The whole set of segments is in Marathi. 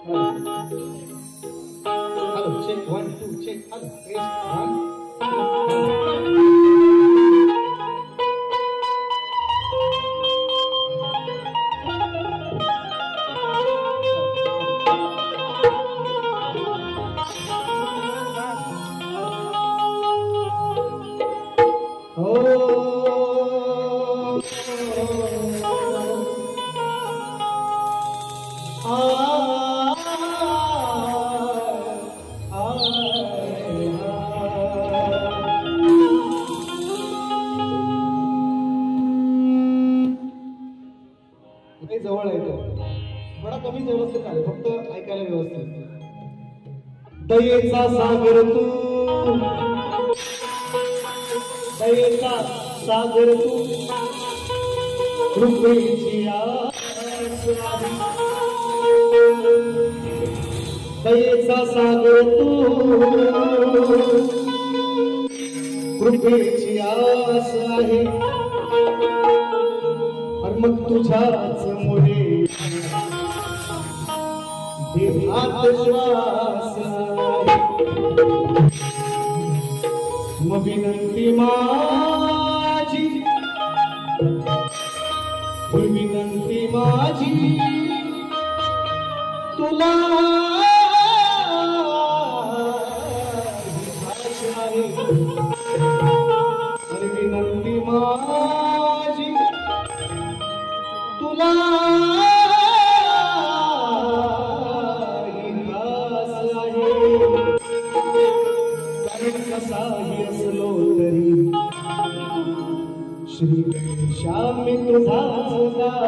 Hello, check 1 2 check. Hello, test 1. जवळ आहे तो बडा कमी व्यवस्थित आहे फक्त ऐकायला व्यवस्थित दयेचा सागर तू दयेचा सागर तू कृपेची आस आहे दयेचा सागर तू कृपेची आस आहे मग तुझ्याच मुळे देहात श्वास मग विनंती माझी विनंती माझी तुला आणि विनंती माझी तुला कारण कसाही असलो तरी श्री गणेशा मी तुझाच दास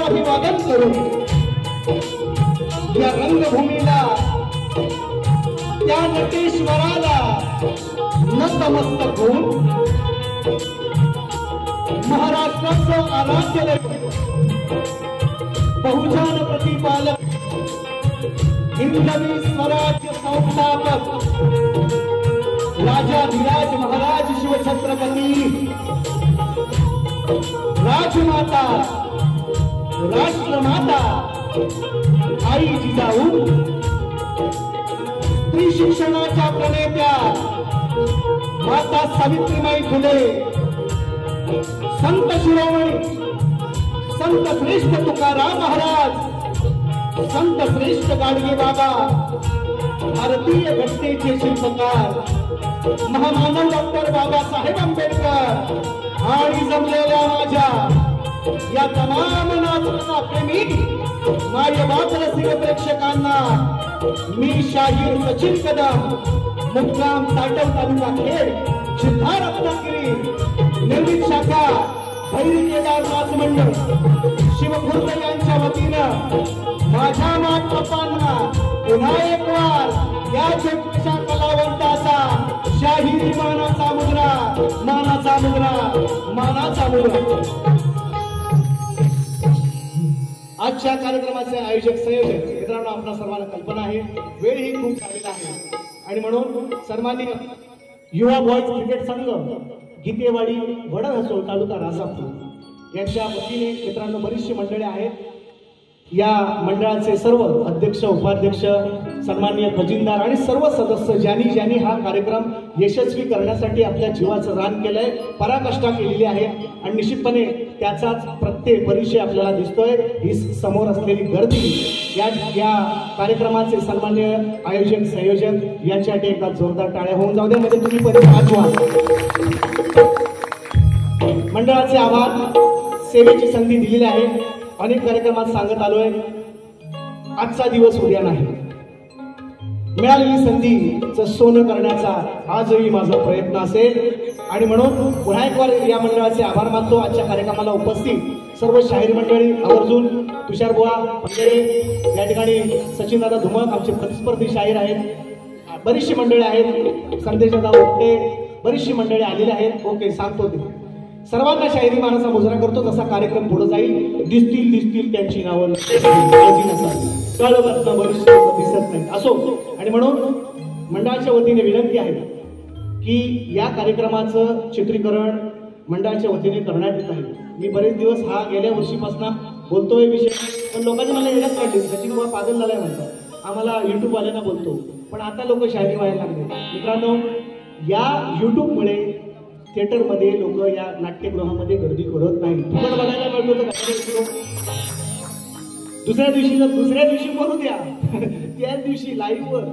अभिवादन करून या रंगभूमीला त्या नटेश्वराला नतमस्तक होऊन महाराष्ट्राचं आराध्य बहुजन प्रतिपालक हिंदवी स्वराज्य संस्थापक राजाधिराज महाराज शिवछत्रपती राजमाता राष्ट्रमाता आई जिजाऊ स्त्री शिक्षणाच्या प्रणेत्या माता सावित्रीबाई फुले संत शिरोमणी संत श्रेष्ठ तुकाराम महाराज संत श्रेष्ठ गाडगे बाबा भारतीय घटनेचे शिल्पकार महामानव डॉक्टर बाबासाहेब आंबेडकर आणि जमलेल्या माझ्या या तमाम नागरिकांना प्रेमी मायबाप रसिक प्रेक्षकांना मी शाहीर सचिन कदम मुक्काम ताटव तालुका खेड जिल्हा रत्नागिरी निर्मित शाखा भैरी केदारनाथ मंडळ शिवखुर्द यांच्या वतीनं माझ्या मातबापांना पुन्हा एक वार या छोट्याशा कलावंताचा शाहिरी मानाचा मुद्रा मानाचा मुद्रा मानाचा मुद्रा. आजच्या कार्यक्रमाचे आयोजक संयोजक मित्रांनो आपल्या सर्वांना कल्पना आहे वेळ ही खूप झालेला आहे आणि म्हणून सन्माननीय युवा बॉयज क्रिकेट संघ गीतेवाडी वडहसोळ तालुका राजापूर यांच्या वतीने मित्रांनो बरीचशी मंडळे आहेत. या मंडळाचे सर्व अध्यक्ष उपाध्यक्ष सन्माननीय खजिनदार आणि सर्व सदस्य ज्यांनी हा कार्यक्रम यशस्वी करण्यासाठी आपल्या जीवाचं रान केलंय, पराकाष्ठा केलेली आहे आणि निश्चितपणे त्याचाच प्रत्येक परिचय आपल्याला दिसतोय. ही समोर असलेली गर्दी या कार्यक्रमाचे सन्माननीय आयोजक संयोजक यांच्यासाठी एकदा जोरदार टाळ्या होऊन जाऊ द्या. म्हणजे तुम्ही परत आठवा. मंडळाचे आभार. सेवेची संधी दिलेली आहे. अनेक कार्यक्रमात सांगत आलोय, आजचा दिवस उद्या नाही. मिळालेली संधीचं सोनं करण्याचा आजही माझा प्रयत्न असेल आणि म्हणून पुन्हा एक वार या मंडळाचे आभार मानतो. आजच्या कार्यक्रमाला उपस्थित सर्व शाहीर मंडळी आवर्जून तुषार बुवा वगैरे या ठिकाणी सचिनदादा धुमक आमचे प्रतिस्पर्धी शाहीर आहेत. बरीचशी मंडळी आहेत. संदेशदादा ओके बरीचशी मंडळी आलेली आहेत. ओके सांगतो ते सर्वांना शाहिरी मानाचा मुजरा करतो. जसा कार्यक्रम पुढे जाईल दिसतील त्यांची नावं बरीचशी दिसत नाही असो. आणि म्हणून मंडळाच्या वतीने विनंती आहे की या कार्यक्रमाचं चित्रीकरण मंडळाच्या वतीने करण्यात येत आहे. मी बरेच दिवस हा गेल्या वर्षीपासून बोलतोय विषय, पण लोकांनी मला येण्यात काढले. सचिन बुवा पागल झालाय म्हणतात. आम्हाला युट्यूब वाल्यांना बोलतो, पण आता लोक शाहिरी व्हायला लागले. मित्रांनो, या युट्यूबमुळे थिएटरमध्ये लोक या नाट्यगृहामध्ये गर्दी करत नाही. फुकट बघायला मिळतो तर दुसऱ्या दिवशी करू द्या त्याच दिवशी लाईव्हवर.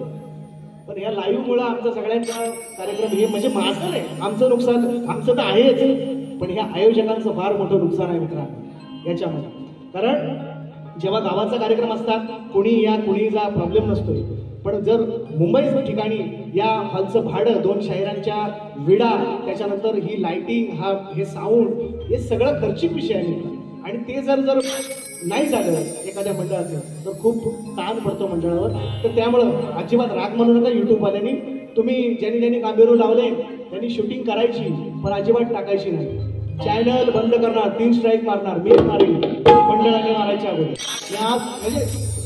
पण या लाईव्ह मुळे आमचा सगळ्यांचा कार्यक्रम हे म्हणजे माझं नाही, आमचं नुकसान आमचं तर आहेच, पण ह्या आयोजकांचं फार मोठं नुकसान आहे मित्रांनो याच्यामध्ये. कारण जेव्हा गावाचा कार्यक्रम असतात कोणी या कोणी जा प्रॉब्लेम नसतोय. पण जर मुंबई ठिकाणी या हॉलचं भाडं, 2 शाहिरांच्या विडा, त्याच्यानंतर ही लाइटिंग, हे साऊंड, हे सगळं खर्चिक विषय आहे. आणि ते जर नाही झालं एखाद्या मंडळाचं तर खूप ताण पडतो मंडळावर. तर त्यामुळं अजिबात राग म्हणू नका युट्यूबवाल्यांनी. तुम्ही ज्यांनी कामेरू लावले त्यांनी शूटिंग करायची पण अजिबात टाकायची नाही. चॅनल बंद करणार, 3 स्ट्राईक मारणार, मी मारेन, मंडळाने मारायच्या अगोदर. म्हणजे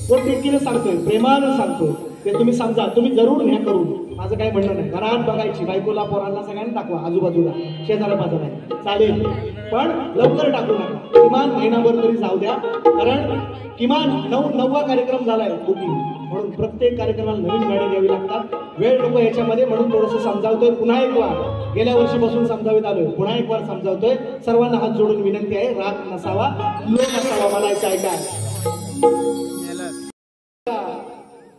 पोटतिडकीनं सांगतोय, प्रेमानं सांगतोय, ते तुम्ही समजा. तुम्ही जरूर न्या करून, माझं काही म्हणणं नाही. घरात बघायची, बायकोला पोरांना सगळ्यांना दाखवा, आजूबाजूला शेजारा पाजारा चालेल, पण लवकर टाकू नका. किमान महिनाभर तरी जाऊ द्या. कारण किमान 9वा कार्यक्रम झालाय बुकिंग, म्हणून प्रत्येक कार्यक्रमाला नवीन गाडी द्यावी लागतात. वेळ नको याच्यामध्ये, म्हणून थोडंसं समजावतोय. पुन्हा एक वार गेल्या वर्षीपासून समजावित आलोय, पुन्हा एक वार समजावतोय. सर्वांना हात जोडून विनंती आहे, राग नसावा, लोक असावा. मला ऐकाय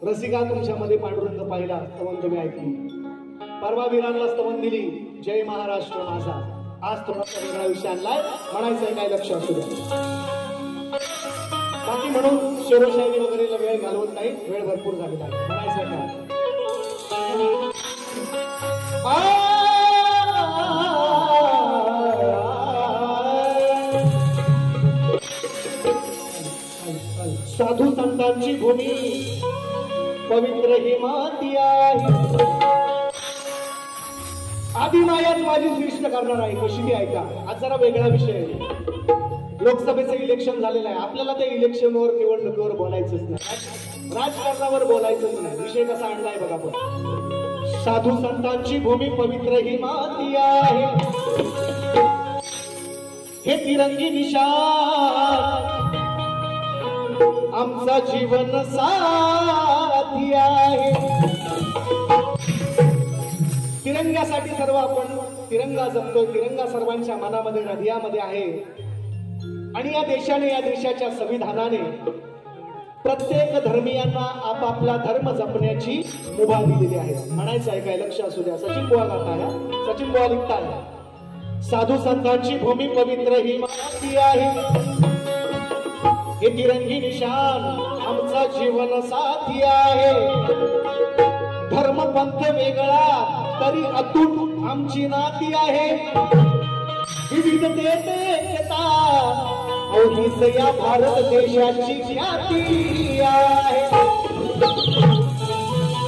रसिका तुमच्यामध्ये पांडुरंग पाहिला स्तवन तुम्ही ऐकली. परवा वीरांना स्तवन दिली, जय महाराष्ट्र माझा. आज थोडासा वेगळा विषय आणलाय, म्हणायचंय काय लक्ष असू द्या. बाकी म्हणून शेरोशायरी वगैरेला वेळ घालवत नाही, वेळ भरपूर झालेला आहे. म्हणायचंय काय साधू संतांची भूमी पवित्र ही माती आहे. आधी मायाच माझी श्रेष्ठ करणार आहे. कशी ती ऐका. आज जरा वेगळा विषय. लोकसभेचं इलेक्शन झालेलं आहे. आपल्याला त्या इलेक्शनवर निवडणुकीवर बोलायचंच नाही, राजकारणावर बोलायचंच नाही. विषय कसा आणलाय बघा. पण साधू संतांची भूमी पवित्र ही माती आहे. हे तिरंगी निशाण आमचा जीवन साथी आहे. तिरंग्यासाठी सर्व आपण तिरंगा जपतोय. तिरंगा सर्वांच्या मनामध्ये, हृदयामध्ये आहे. आणि या देशाने, या देशाच्या संविधानाने प्रत्येक धर्मीयांना आपापला धर्म जपण्याची मुभा दिलेली आहे. म्हणायचं आहे काय लक्ष असू द्या. सचिन बुवा गाताय, सचिन बुवा लिखताय. साधू संतांची भूमी पवित्र ही माती आहे. हे तिरंगी निशान आमचा जीवन साथी आहे. धर्म पंथ वेगळा तरी अतूट आमची नाती आहे. विविधतेत एकता अवधीच या भारत देशाची ख्याती आहे.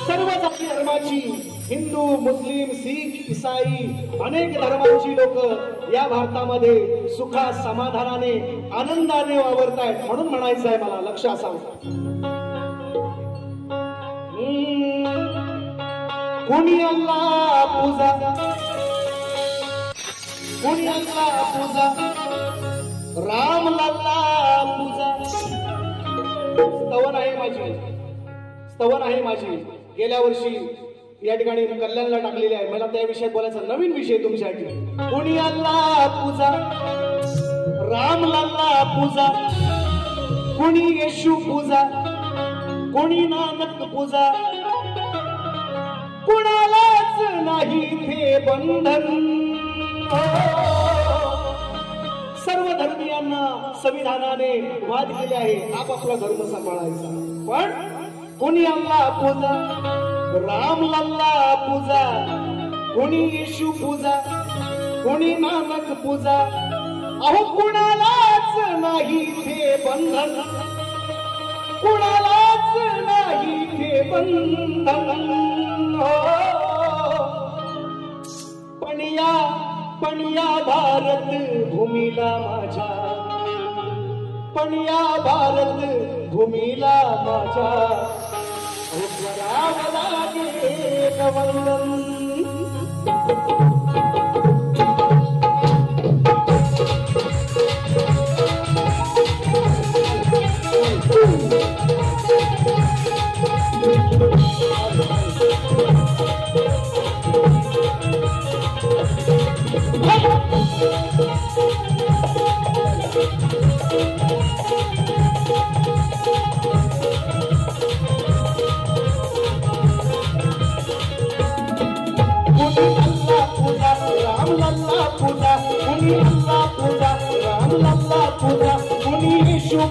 सर्व जाती धर्माची, हिंदू, मुस्लिम, शीख, ईसाई अनेक धर्मांची लोक या भारतामध्ये सुखा समाधानाने आनंदाने वावरतायत. म्हणून म्हणायचं आहे मला, लक्ष असावं. कोणी अल्लाह पूजा कुणी अल्ला पूजा राम लल्ला पूजा. स्तवन आहे माझी, स्तवन आहे माझी. गेल्या वर्षी या ठिकाणी कल्याणला टाकलेली आहे. मला त्या विषयात बोलायचा नवीन विषय तुमच्यासाठी. कुणी अल्ला पूजा राम लल्ला पूजा, कुणी येशू पूजा, कुणी नानक पूजा, कुणालाच नाही ते बंधन. सर्व धर्मीयांना संविधानाने वाद केले आहे आपापला धर्म सांभाळायचा. पण कुणी अल्लाह पूजा राम लल्ला पूजा, कुणी येशू पूजा, कुणी नानक पूजा. अहो कुणालाच नाही ते बंधन, कुणालाच नाही ते बंधन. पण या भारत भूमीला माझ्या, पण या भारत भूमीला माझ्या करावं लागेल वंदन.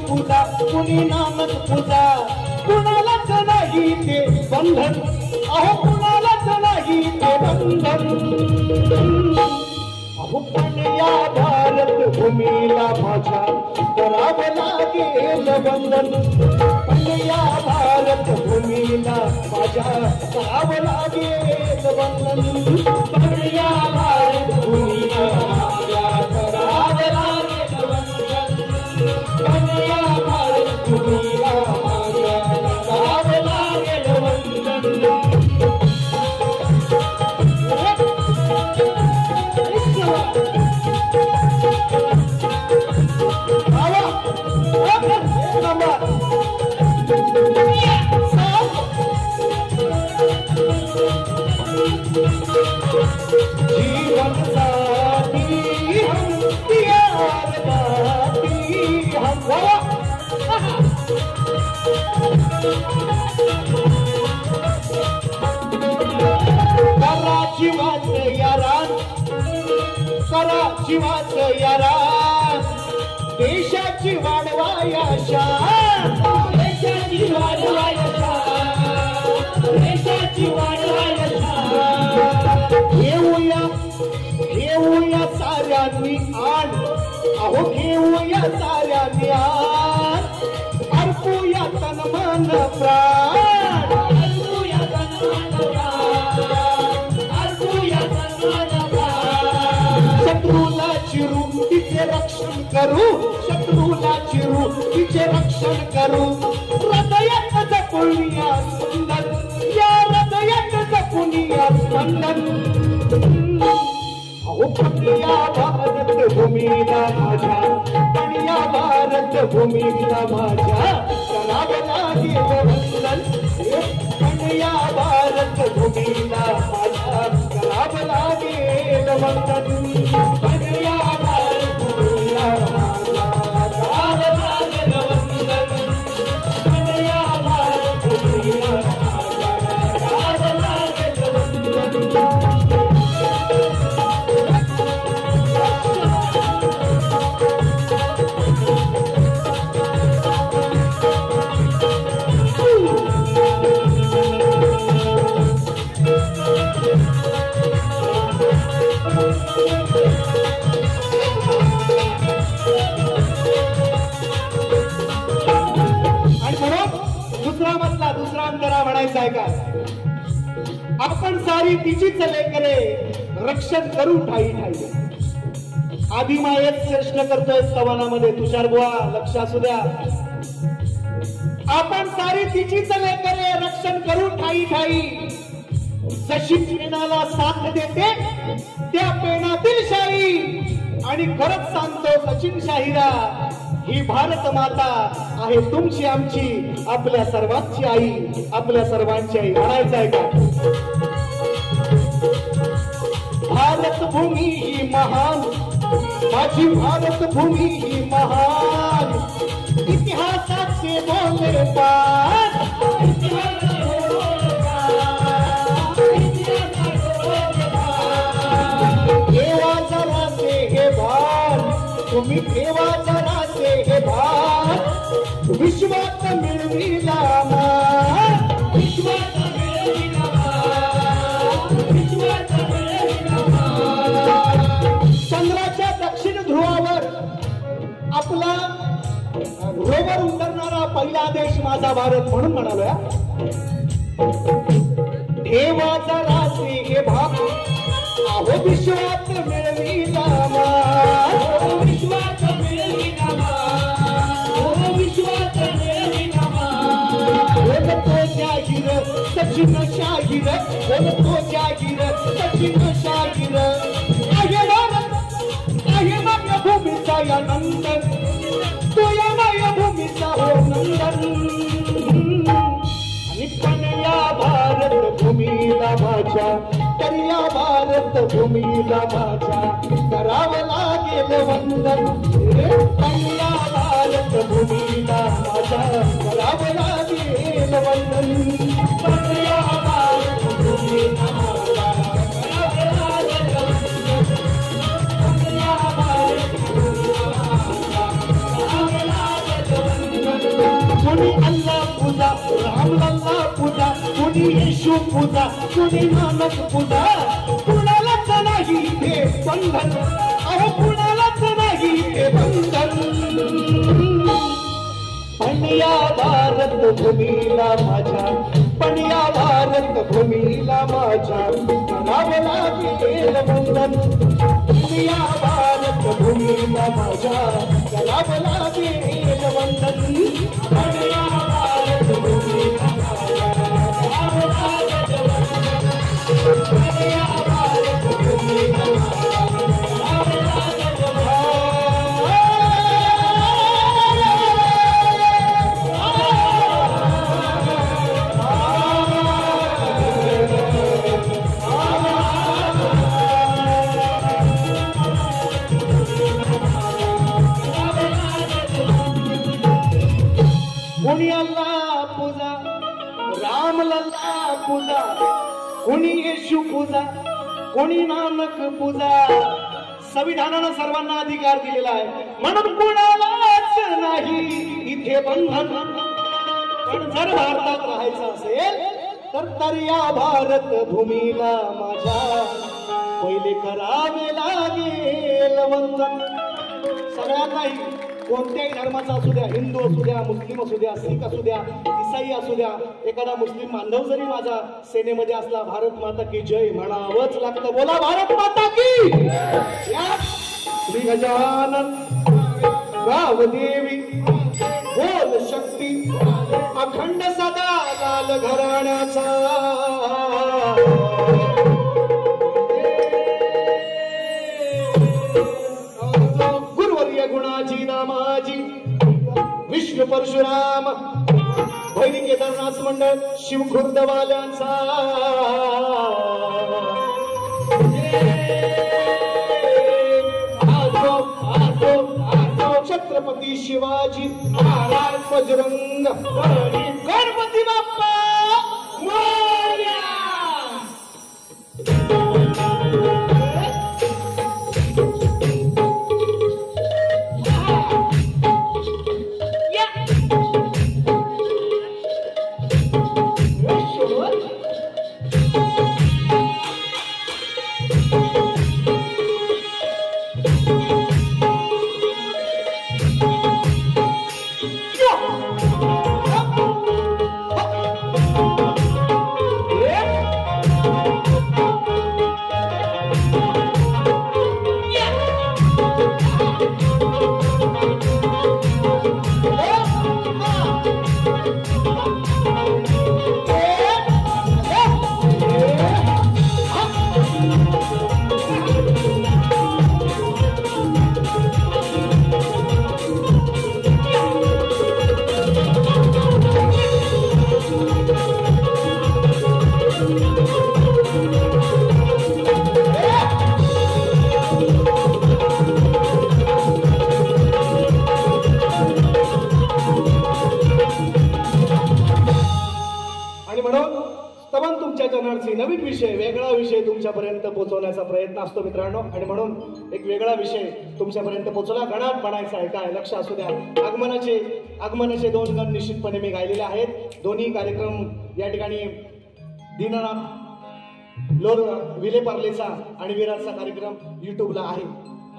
पूजा कुणी नानक पूजा, कुणालाच नाही ते बंधन. अहो कुणालाच नाही ते बंधन. अहो पण या भारत भूमीला माझ्या करावं लागेल वंदन. पण या भारत भूमीला माझ्या करावं लागेल वंदन. पण या भारत भूमीला माझ्या करावं लागेल वंदन. पण या भारत भूमीला माझ्या करावं लागेल वंदन. जीवन साथी हम प्यार बाती हम. कराची वाच यारान, कराची वाच यारान, देशाची वाढवाया शान, देशाची वाढवाया शान, देशाची वाढवाया शान. घेऊया साऱ्यांनी आण, अहो घेऊया साऱ्यांनी आण, अर्पूया तन मन प्राण, अर्पूया तन मन प्राण, अर्पूया तन मन प्राण. शत्रूला चिरू तिचे रक्षण करू, शत्रूला चिरू तिचे रक्षण करू. हृदयात जपूया स्पंदन, या हृदयात जपूया स्पंदन. पण या भारत भूमीला माझ्या, पण या भारत भूमीला माझ्या करावं लागेल वंदन. पण या भारत भूमीला माझ्या करावं लागेल वंदन. पण या भारत भूमीला माझ्या करावं लागेल वंदन. पण या भारत भूमीला माझ्या करावं लागेल वंदन. दुसरा अंतरा म्हणायचा आहे का, आपण सारी तिचीच लेकरे रक्षण करू ठाई ठाई. आदिमायेत श्रेष्ठ करतोय स्तवनामध्ये तुषार बुवा, लक्ष असू द्या. आपण सारी तिचीच लेकरे रक्षण करू ठाई ठाई. जशी पेनाला साथ देते त्या पेनातील शाई, आणि खरंच सांगतो सचिन शाहिरा, ही भारत माता आहे तुमची आमची, आपल्या सर्वांची आई, आपल्या सर्वांची आई. म्हणायचं आहे का? भारत भूमी ही महान, माझी भारत भूमी ही महान, इतिहासाचे बोलले पान, ठेवा जरासे हे भान, तुम्ही ठेवा जरासे हे भान, विश्वात मिळविला मान, विश्वात मिळविला मान, विश्वात मिळविला मान. चंद्राच्या दक्षिण ध्रुवावर आपला रोवर उतरणारा पहिला देश माझा भारत म्हणून म्हणालोय. ठेवा जरासे हे भान, अहो विश्वात मिळविला मान, विश्वात मिळविला मान, विश्वात मिळविला मान. बोलतो जाहीर सचिन शाहीर, बोलतो जाहीर सचिन शाहीर, आहे भारत आहे मायभूमीचा या नंदन, तो या मायभूमीचा हो नंदन. आणि पण या भारत भूमीला माझ्या, तर या भारत भूमीला माझ्या करावं लागेल वंदन. पण या भारत भूमीला माझ्या करावं लागेल वंदन. पण या भारत भूमीला माझ्या करावं लागेल वंदन. पण या भारत भूमीला माझ्या करावं लागेल वंदन. कोणी अल्लाह पूजा, राम लल्ला पूजा, कोणी येशू पूजा, कोणी नानक पूजा, कुणालाच नाही हे बंधन, अहो कुणालाच नाही हे बंधन. पण या भारत भूमीला माझ्या, पण या भारत भूमीला माझ्या करावं लागेल वंदन. पण या भारत भूमीला माझ्या करावं लागेल वंदन. पण या भारत भूमीला माझ्या करावं लागेल वंदन. पण या भारत भूमीला माझ्या करावं लागेल वंदन. कोणी अल्लाह पूजा, राम लल्ला पूजा, कोणी येशू पूजा, कोणी नानक पूजा. संविधानानं सर्वांना अधिकार दिलेला आहे, म्हणून कुणालाच नाही इथे बंधन. पण जर भारतात राहायचं असेल तर या भारत भूमीला माझ्या पहिले करावे लागेल वंदन. सगळ्यांनाही, कोणत्याही धर्माचा असू द्या, हिंदू असू द्या, मुस्लिम असू द्या, शीख असू द्या, इसाई असू द्या, एखादा मुस्लिम बांधव जरी माझ्या सेनेमध्ये असला, भारत माता की जय म्हणावंच लागतं. बोला भारत माता की. श्री गजानन गावदेवी बोल शक्ती, अखंड सदा लाल घराण्याचा. गुणाजी नामाजी विष्णू परशुराम भैरी केदारनाथ मंडळ शिवखुर्दवाल्यांचा. छत्रपती शिवाजी महाराज, बजरंग गणपती बाप्पा मोरया. वेगळा विषय तुमच्यापर्यंत पोहोचवण्याचा प्रयत्न असतो मित्रांनो. आणि म्हणून एक वेगळा विषय तुमच्यापर्यंत पोहोचवला. गणात म्हणायचा आहे काय लक्ष असू द्या. आगमनाचे 2 गण निश्चितपणे मी गायलेले आहेत. दोन्ही कार्यक्रम या ठिकाणी दीनानाथ लोर विले पार्लेचा आणि विराटचा कार्यक्रम युट्यूबला आहे.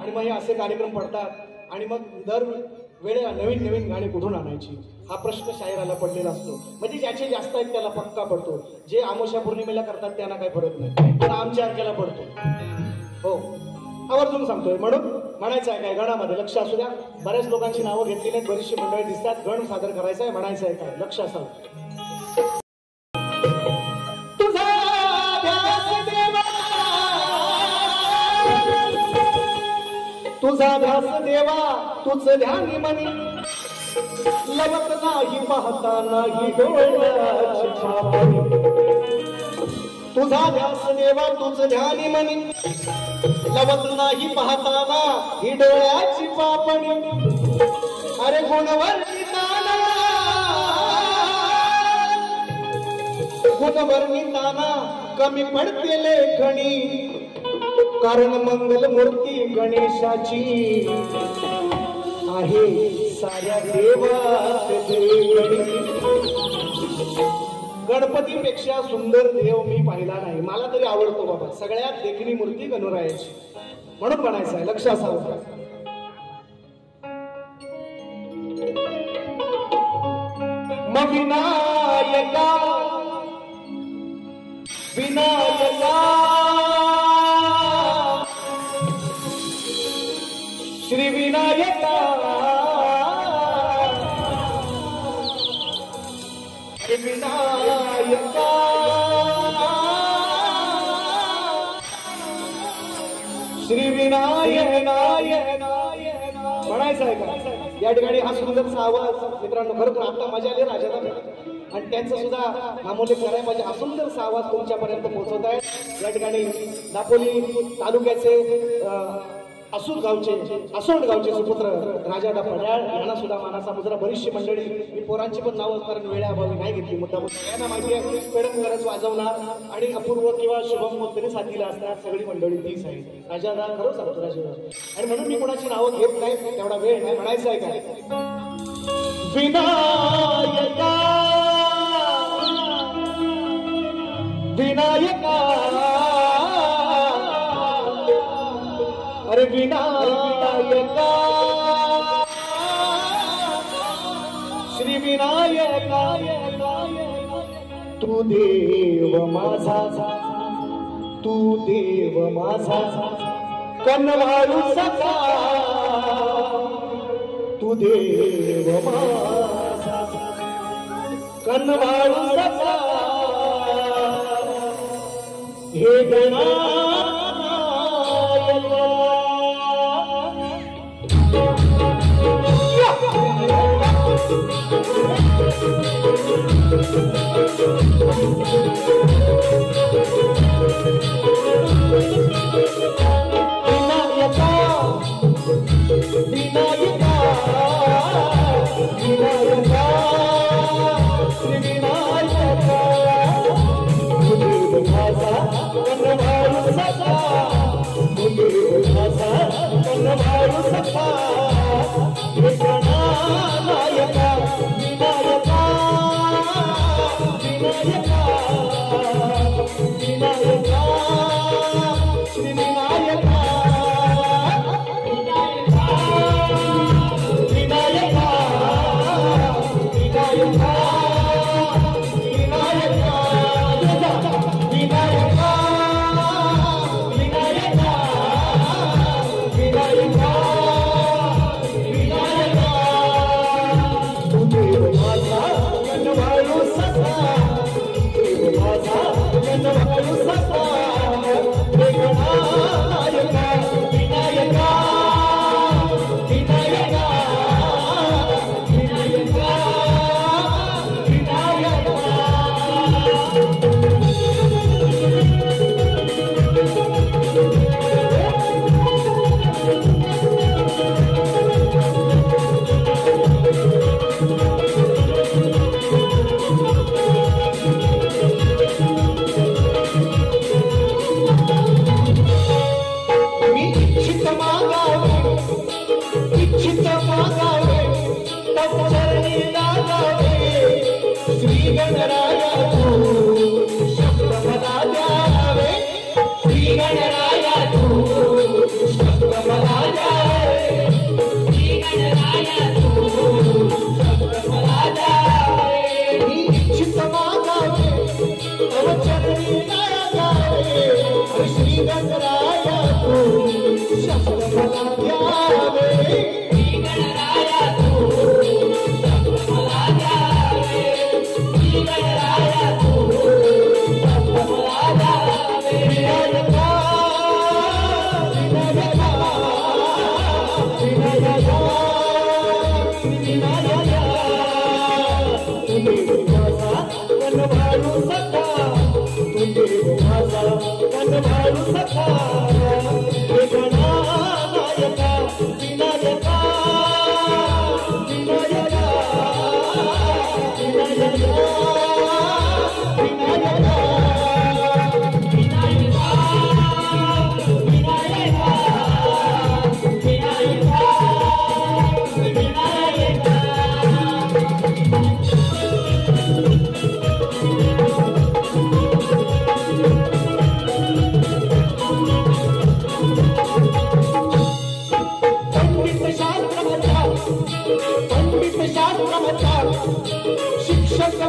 आणि मग हे असे कार्यक्रम पडतात आणि मग दर वेळेला नवीन नवीन गाणी कुठून आणायची हा प्रश्न शायराला पडलेला असतो. म्हणजे ज्याचे जास्त आहेत त्याला पक्का पडतो. जे आमोशा पौर्णिमेला करतात त्यांना काही फरक नाही, पण आमच्या अर्ध्याला पडतो. हो, आवर्जून सांगतोय. म्हणून म्हणायचं आहे काय गणामध्ये लक्ष असू द्या. बऱ्याच लोकांची नावं घेतली नाहीत, बरीचशी मंडळी दिसतात. गण सादर करायचं आहे, म्हणायचं आहे काय लक्ष असावं. तुझा ध्यास देवा तुझ ध्यानी मनी लवत नाही पाहता नाही डोळ्याची पापणी. तुझा ध्यास देवा तुझ ध्यानी मनी लवत नाही पाहता नाही डोळ्याची पापणी. अरे गुणवर्णिताना कमी पडते लेखणी. कारण मंगल मूर्ती गणेशाची आहे साऱ्या देवात देवणी. गणपतीपेक्षा सुंदर देव मी पाहिला नाही. मला तरी आवडतो बाबा. सगळ्यात देखणी मूर्ती गणरायाची. म्हणून म्हणायचं आहे लक्ष असावं. मग विनायका विनायका श्री विनायका श्री विनायका श्री विनायक म्हणायचं आहे का या ठिकाणी. हा सुंदरचा आवाज मित्रांनो खरं तर आता मजा आली राजाला आणि त्यांचा सुद्धा नामोल्लेख करायला पाहिजे. हा सुंदरचा आवाज तुमच्यापर्यंत पोहोचवत आहे. या ठिकाणी दापोली तालुक्याचे असोड गावचे सुपुत्र राजा पड्याळ यांना सुद्धा मानाचा मुजरा. बरीचशी मंडळी मी पोरांची पण नावं कारण वेळेअभावी नाही घेतली मुद्दा. यांना माहिती आहे पेडणकरच वाजवणार आणि अपूर्व किंवा शुभम कोणतरी साथीला असणार सगळी मंडळी तीच आहे. राजादा खरं सांगतो राजादा. आणि म्हणून मी कोणाची नावं घेत नाही, तेवढा वेळ नाही. म्हणायचं आहे काय विनायका विनायका अरे विनायका श्री विनायका तू देव माझा कनवाळू सखा. तू देव माझा कनवाळू सखा. हे गणा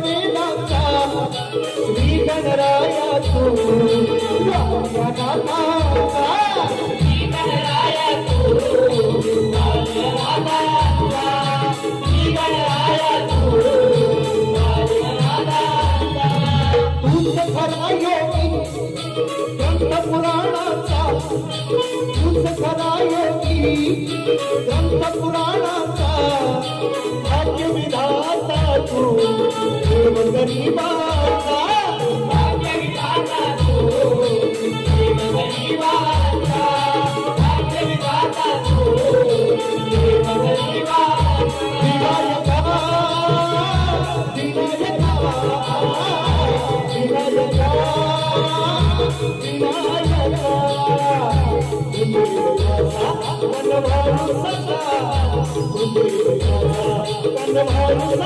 वेदांचा श्री गणराया तू श्री गणराया तू तूच खरा योगी ग्रंथ पुराणाचा तूच खरा योगी ग्रंथ पुराणाचा भाग्य विधाता तू देव गरीबाचा भाग्य विधाता तू देव गरीबाचा भाग्य विधाता तू देव गरीबाचा विनायका विनायका विनायका विनायका कनभारू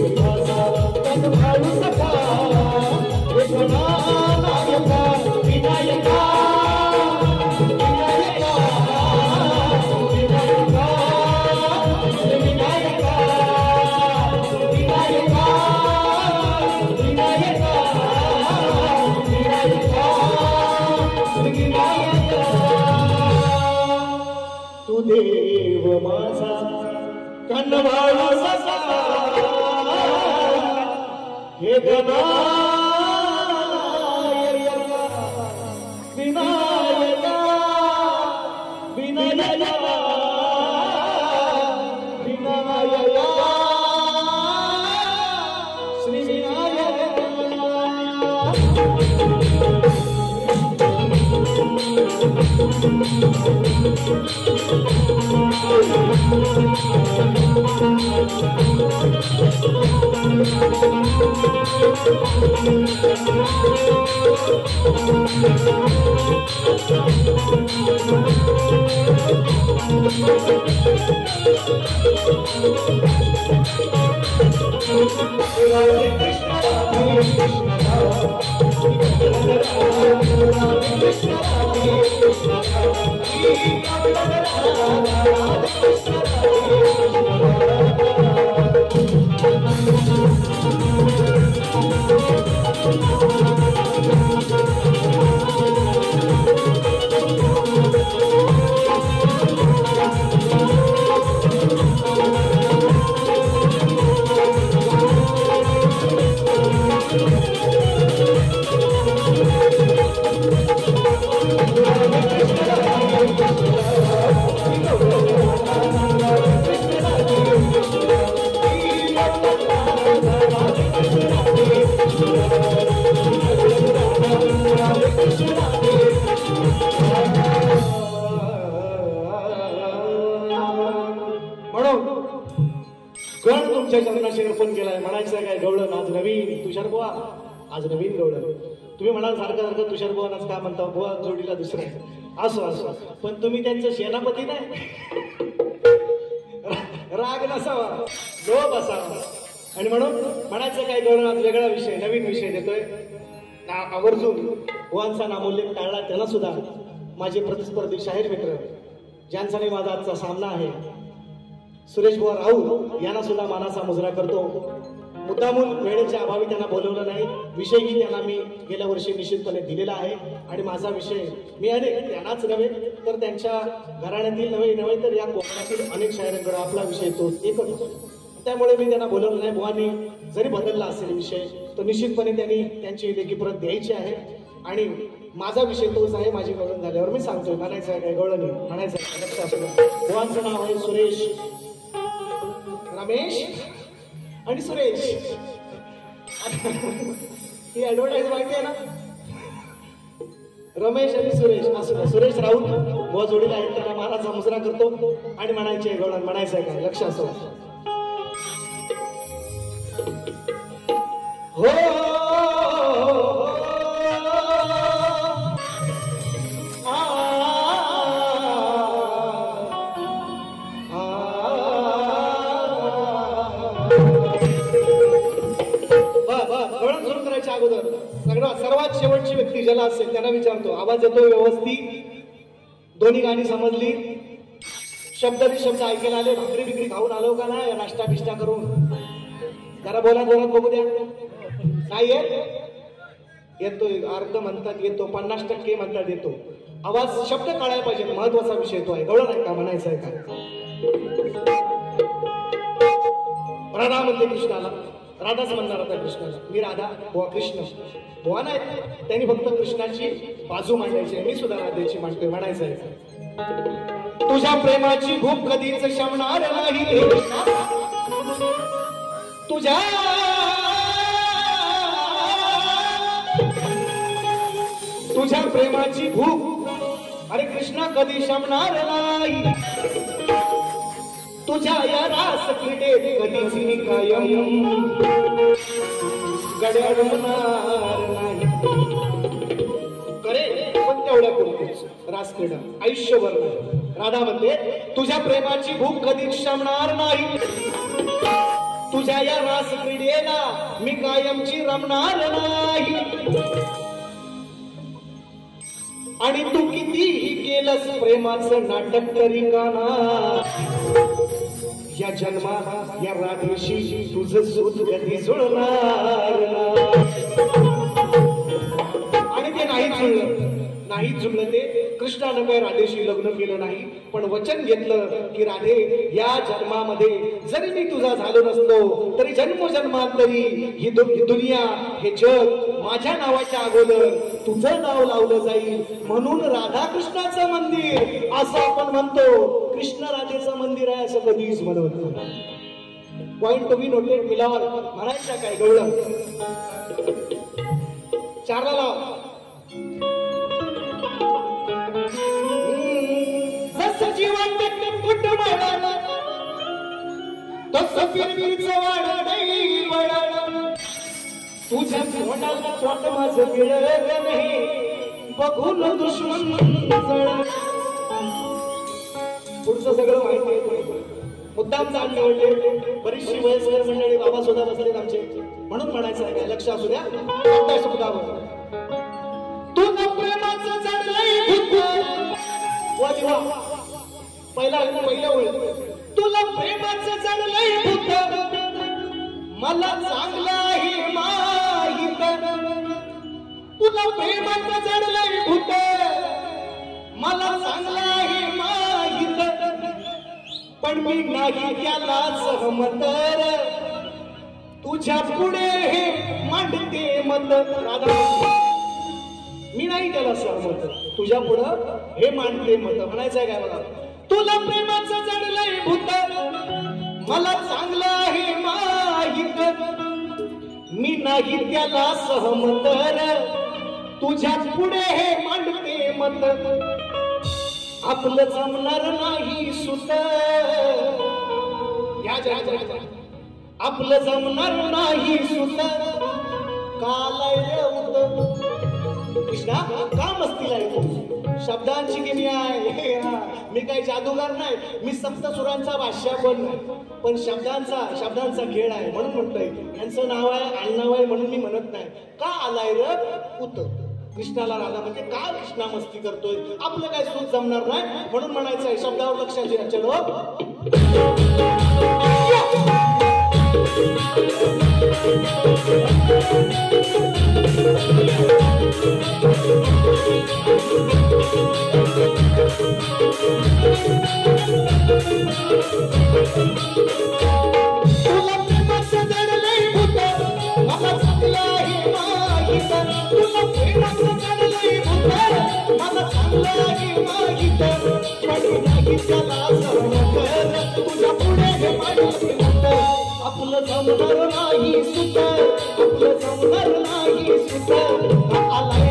सका कनभारू सका विनायका विनायका विनायका देव माझा कनभारू सका हे गणायका विनायका विनायका विनायका श्री विनायका गण तुमच्या चरणाशी अर्पण केलाय. म्हणायचं काय गवळण आज नवीन तुषार बुवा, आज नवीन गवळण. तुम्ही म्हणाल सारखं सारखं तुषार बुवानाच का म्हणता, बुवा जोडीला दुसरं आहे. असो असो, पण तुम्ही त्यांचं सेनापती नाही. राग नसावा, लोभ असावा. आणि म्हणून म्हणायचं काय गवळण आज वेगळा विषय, नवीन विषय देतोय. आवर्जून बुवांचा नामोल्लेख टाळला त्याला सुद्धा माझे प्रतिस्पर्धी शाहीर मित्र ज्यांचा माझा आजचा सामना आहे सुरेश बुवा राऊत यांना सुद्धा मानाचा मुजरा करतो. मुद्दामून वेळेच्या अभावी त्यांना बोलवलं नाही. विषयही त्यांना मी गेल्या वर्षी निश्चितपणे दिलेला आहे. आणि माझा विषय मी अनेक त्यांनाच नव्हे तर त्यांच्या घराण्यातील नव्हे तर या कोकणातील अनेक शायरांकडे आपला विषय तो एकच. त्यामुळे मी त्यांना बोलवलं नाही. बुवांनी जरी बदलला असेल विषय तर निश्चितपणे त्यांनी त्यांची लेखी परत द्यायची आहे. आणि माझा विषय तोच आहे. माझी गवळण झाल्यावर मी सांगतोय. म्हणायचं आहे काय गवळणी, म्हणायचं आहे लक्षात. बुवांचं नाव आहे सुरेश, रमेश आणि सुरेश. ही ऍडव्हर्टाईज माहिती आहे ना. रमेश आणि सुरेश असू द्या. सुरेश राऊत बुवा जोडीला आहेत, त्यांना महाराजचा मुजरा करतो आणि म्हणायचे गवळण म्हणायचं आहे काय लक्ष असो. हो सुरू करायच्या अगोदर सर्वात शेवटची व्यक्ती ज्याला असेल त्यांना विचारतो, आवाज येतो व्यवस्थित, दोन्ही गाणी समजली, शब्द ऐकायला आले, भाकरी बिकरी खाऊन आलो का नाही, नाश्ता बिष्टा करून, जरा बोला जोरात बघू द्या. नाही येतोय, अर्ध म्हणतात येतो, 50% म्हणतात येतो. आवाज शब्द कळायला पाहिजे, महत्वाचा विषय तो आहे. कळलं नाही का म्हणायचं आहे का. राधा म्हणते कृष्णाला, राधाच म्हणणार होता कृष्णाला, मी राधा बुवा कृष्ण. बुवा नाही, त्यांनी फक्त कृष्णाची बाजू मांडायची, मी सुद्धा राधेची मांडतोय म्हणायचं आहे. तुझ्या प्रेमाची भूक कधीच शमणार नाही, तुझ्या प्रेमाची भूक अरे कृष्णा कधी शमणार नाही, तुझ्या या रास क्रीडेत कधीच कायम गड्या रमणार नाही. करे पण तेवढ्या पुरतेच रास क्रीडा आयुष्यभर नाही. राधा म्हणते तुझ्या प्रेमाची भूक कधीच शमणार नाही, तुझ्या या रास क्रीडेला मी कायमची रमणार नाही. आणि तू कितीही केलंस प्रेमाचं नाटक तरी गाना, या जन्मा या राधेशी तुझं सूत कधी जुळणार. आणि ते नाही जुळलं ते कृष्णानं काय राधेशी लग्न केलं नाही, पण वचन घेतलं की राधे या जन्मामध्ये जरी मी तुझा झालो नसतो तरी जन्मोजन्मांतरी ही दुनिया हे जग माझ्या नावाच्या अगोदर तुझं नाव लावलं जाईल. म्हणून राधा कृष्णाचं मंदिर असं आपण म्हणतो, कृष्ण राधेचं मंदिर आहे असं कधीच म्हणत नाही. Point to be noted. मिलावर म्हणायचं काय गवळण चारला लाव. जसं जीवन कुटुंब तसं फिरवीचं वाढ नाही वळण, तुझ्या तोंडाला तोंड माझं मिळत नाही बघून दुश्मन जळ. पुढचं सगळं माहिती आहे, मुद्दाम जाण निवडले. बरीचशी वयस्कर मंडळी बाबा सुद्धा बसलेत आमचे, म्हणून म्हणायचं आहे काय लक्ष असू द्या. शब्दावर तुझं प्रेमाचं जडलंय पहिल्या ओळी, तुला प्रेमाचं जडलंय भूत मला चांगलं माहित, तुला प्रेमाचं जडलंय भूत मला चांगलं माहित, पण मी नाही त्याला सहमत, तुझ्या पुढे हे मांडते मत. राधा मी नाही त्याला सहमत, तुझ्या पुढं हे मांडते मत. म्हणायचंय काय मला, तुला प्रेमाचं जडलंय भूत मला चांगलं माहित, मी नाही त्याला सहमत, तुझ्या पुढे हे मांडते मत. आपलं जमणार नाही सुत, आपलं जमणार नाही सुत, कालाय उत. कृष्णा का मस्तीला येतो, शब्दांची किमी आहे. मी काही जादूगार नाही, मी सप्तसुरांचा भाष्या पण नाही, पण शब्दांचा खेळ आहे म्हणून म्हणतोय. यांचं नाव आहे आडनाव आहे म्हणून मी म्हणत नाही. का आलाय र उत. कृष्णाला राधा म्हणजे का कृष्णा मस्ती करतोय, आपलं काय सूत जमणार नाही म्हणून म्हणायचं आहे. शब्दावर लक्ष द्या. चलो तुला प्रेमाचं जडलंय भूत मला चांगलं माहित, तुला प्रेमाचं जडलंय भूत मला चांगलं माहित, पण नाही त्याला सहमत, तुझ्या पुढे हे मांडते मत. आपलं जमणार नाही सुत, आपलं जमणार नाही सुत, आलाय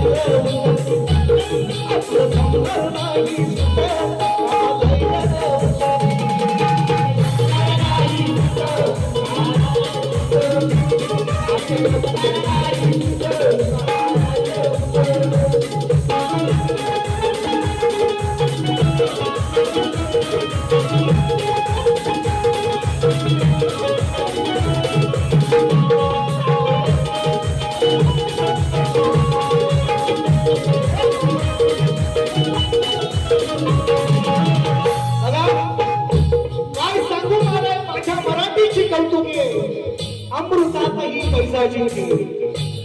पैसा जिंकली.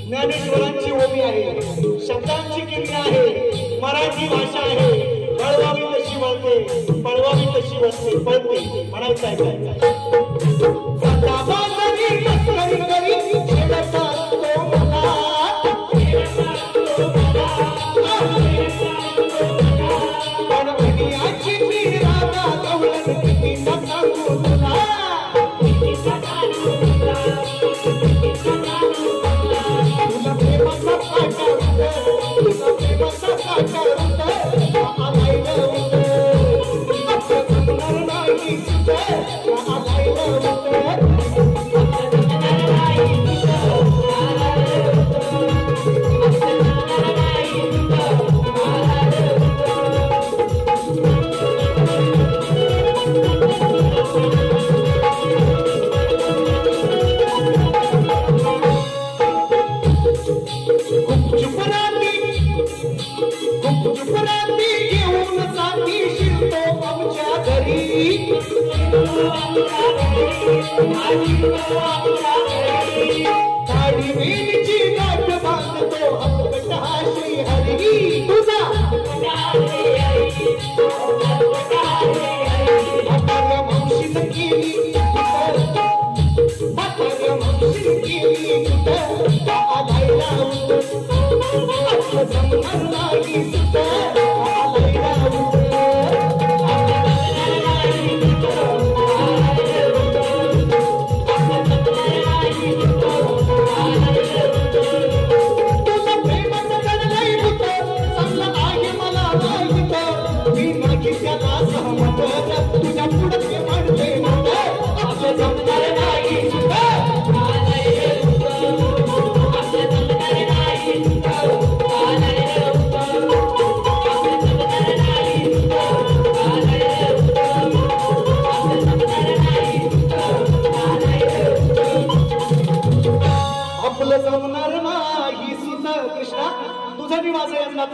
ज्ञानेश्वरांची ओवी आहे, शब्दांची किल्ली आहे, मराठी भाषा आहे. वळवावी कशी वळते, पळवावी कशी वळते, पळते. म्हणायचं आहे काय?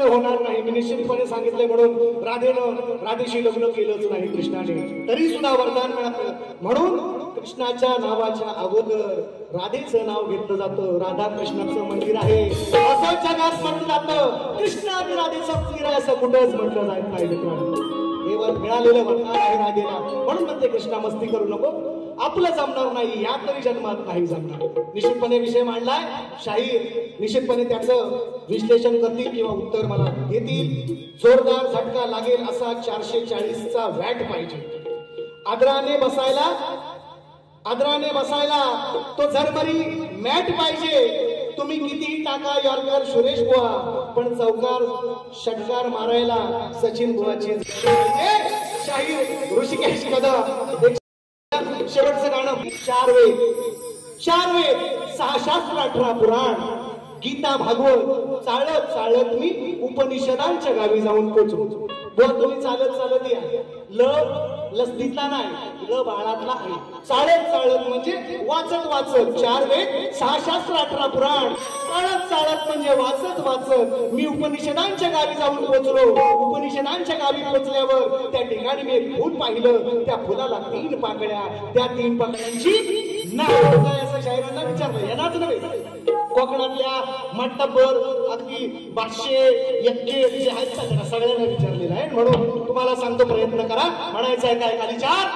होणार नाही. मी निश्चितपणे सांगितले म्हणून राधेशी लग्न केलंच नाही कृष्णाने, तरी सुद्धा वरदान मिळालं. म्हणून कृष्णाच्या नावाच्या अगोदर राधेचं नाव घेतलं जातं. राधा कृष्णाचं मंदिर आहे असं जगात म्हटलं जातं. कृष्ण आणि राधेचं मंदिर आहे असं कुठंच म्हटलं जात नाही मित्रांनो. हे मिळालेलं वरदान आहे राधेला. म्हणून म्हणते कृष्णा मस्ती करू नको, आपलं जमणार नाही, या तरी जन्मात नाही जमणार. निश्चितपणे विषय मांडलाय. शाहीर निश्चितपणे त्याचं विश्लेषण करतील किंवा उत्तर मला देतील. जोरदार झटका लागेल असा 440चा वॅट पाहिजे. आदराने बसायला तो झरमरी मॅट पाहिजे. तुम्ही कितीही टाका यॉर्कर सुरेश बुवा, पण चौकार षटकार मारायला सचिन बुवाची शाहीर ऋषिकेश कदम. शेवटचं गाणं 4 वेद 6 शास्त्र 18 पुराण गीता भागवत चालत मी उपनिषदांच्या गावी जाऊन पोचलो. बुवा तुम्ही चालत या. लसदीतला नाही, ल बाळातला आहे. चालत म्हणजे वाचत 4 वेद 6 शास्त्र 18 पुराण चालत म्हणजे वाचत मी उपनिषदांच्या गावी जाऊन पोचलो. उपनिषदांच्या गावी पोचल्यावर त्या ठिकाणी मी एक फूल पाहिलं. त्या फुलाला 3 पाकळ्या, त्या 3 पाकळ्यांची नाव काय असं शाहिरांना विचारलं. यांनाच नव्हे, कोकणातल्या माटबर अगदी 500 जे आहेत ना सगळ्यांना विचारलेलं आहे. म्हणून तुम्हाला सांगतो, प्रयत्न करा. म्हणायचं आहे काय? खाली 4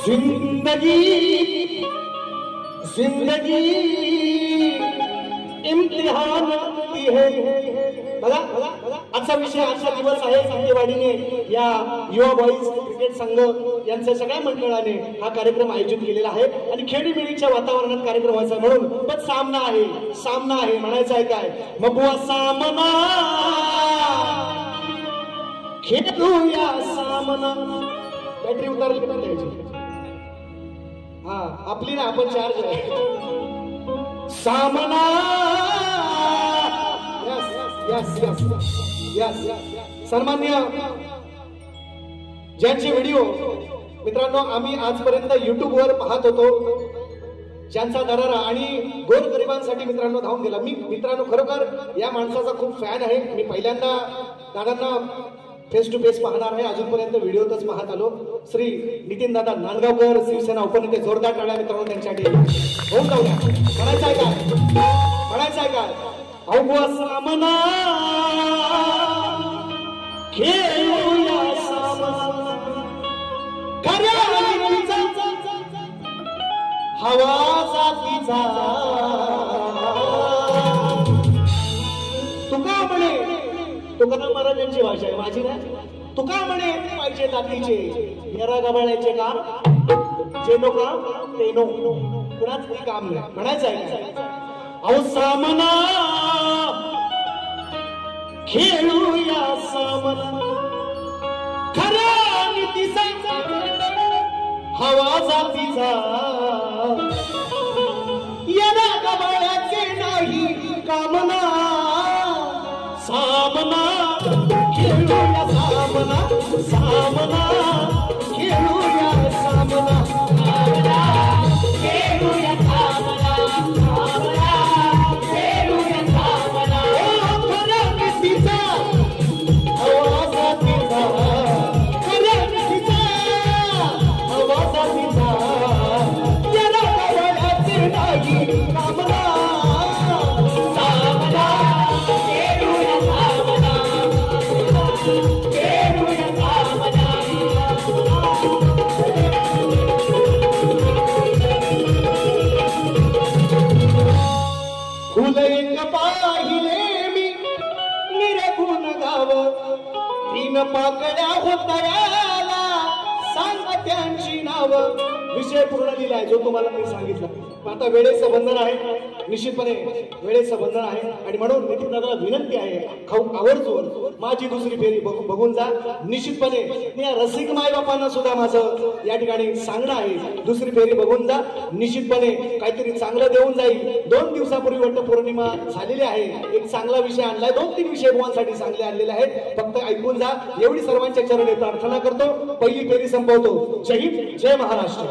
जिंदगी इम्तिहान है. बघा आजचा विषय, आजचा दिवस आहे. संतेवाडीने या युवा बॉईज क्रिकेट संघ यांच्या सगळ्या मंडळाने हा कार्यक्रम आयोजित केलेला आहे आणि खेळीमेळीच्या वातावरणात कार्यक्रम व्हायचा म्हणून. पण सामना आहे म्हणायचं आहे काय? मग बुवा सामना खेळूया सामना. बॅटरी उतारली द्यायची. हा आपली ना, आपण चार्ज आहे. सामना यस. सन्मान्य ज्यांचे व्हिडिओ मित्रांनो आम्ही आजपर्यंत युट्यूबवर पाहत होतो, ज्यांचा दरारा आणि गोरगरिबांसाठी मित्रांनो धावून गेला. मी मित्रांनो खरोखर या माणसाचा खूप फॅन आहे. मी पहिल्यांदा दादांना फेस टू फेस पाहणार आहे. अजूनपर्यंत व्हिडिओतच पाहत आलो. श्री नितीनदादा नांदगावकर शिवसेना उपनेते जोरदार टाळ्या मित्रांनो त्यांच्यासाठी होऊन जाऊया. म्हणायचं आहे काय? म्हणायचं आहे काय? अवघा सामना खेळूया सामना खऱ्या हवा जातीचा तुका म्हणे तुकाराम महाराजांची भाषा आहे माझी नाही. तुका म्हणे पाहिजे जातीचे येरा गबाळायचे का जे नो काम ते नो कुणाच काही काम नाही. म्हणायचं आहे अहो सामना खेळूया सामना खरा नीतीचा हवा जातीचा येरा गबाळाचे नाही कामना सामना खेळूया सामना सामना खेळूया सामना खेळूया सामना खेळूया सामना खऱ्या नीतीचा हवा जातीचा खऱ्या नीतीचा हवा जातीचा याला गबाळाचे नाही कामना सामना खेळूया सामना खेळूया सामना. फुल एक पाहिले मी निरगुण गाव तीन पाकड्या होत्याला सांग त्यांची नाव. विषय पूर्ण लिहिलाय जो तुम्हाला मी सांगितलं. आता वेळेचं बंधन आहे निश्चितपणे वेळेचं बंधन आहे आणि म्हणून नितीनदादाला विनंती आहे आवर्जून माझी दुसरी फेरी बघून जा. निश्चितपणे या रसिक मायबापांना सुद्धा माझं या ठिकाणी सांगणं आहे दुसरी फेरी बघून जा. निश्चितपणे काहीतरी चांगलं देऊन जाईल. 2 दिवसापूर्वी वट्ट पौर्णिमा झालेली आहे. एक चांगला विषय आणलाय 2-3 विषय बुवांसाठी चांगले आणलेले आहेत. फक्त ऐकून जा एवढी सर्वांच्या चरणी प्रार्थना करतो. पहिली फेरी संपवतो. जय हिंद जय महाराष्ट्र.